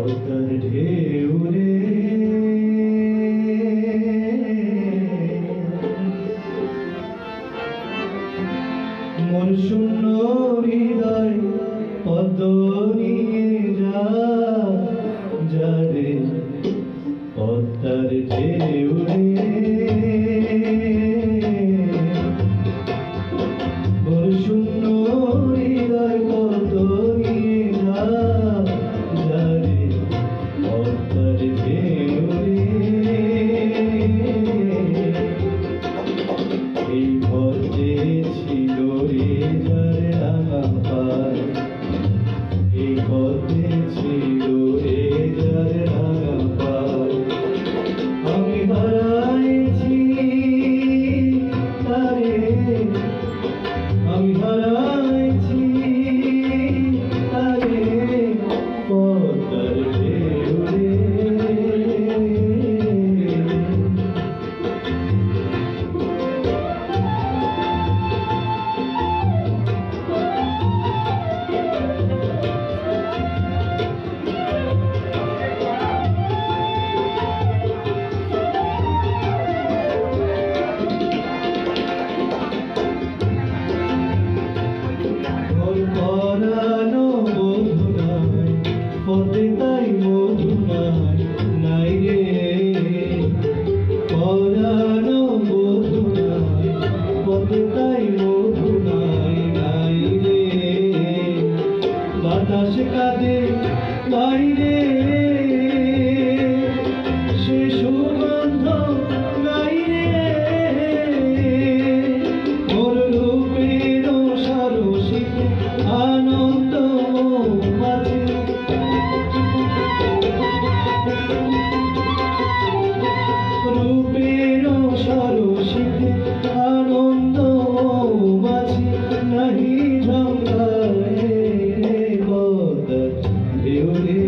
পদ্মার ঢেউ রে মন শূন্য হৃদয় পদ্ম নিয়ে যা রে পদ্মার ঢেউ রে মন শূন্য হৃদয় পদ্ম নিয়ে যা রে পদ্মার ঢেউ রে এই পদ্মে ছিল রে যার রাঙা পায় এই পদ্মে ছিল রে যার রাঙা পায় আমি হারাইছি তারে আমি হারাইছি তারে পদ্মার ঢেউ রে পরানো বধু নাই পদে তাই মধু নাই রে পরানো বধু নাই পদে তাই মধু নাই রে বাতাস কাঁদে বাইরে সে সুগন্ধ নাই রে ওর রূপের সরসিত আনন্দ মাঝে রূপের সরসিত আনন্দ মাঝে নাহি ঝঙ্কায় পদ্মার ঢেউ রে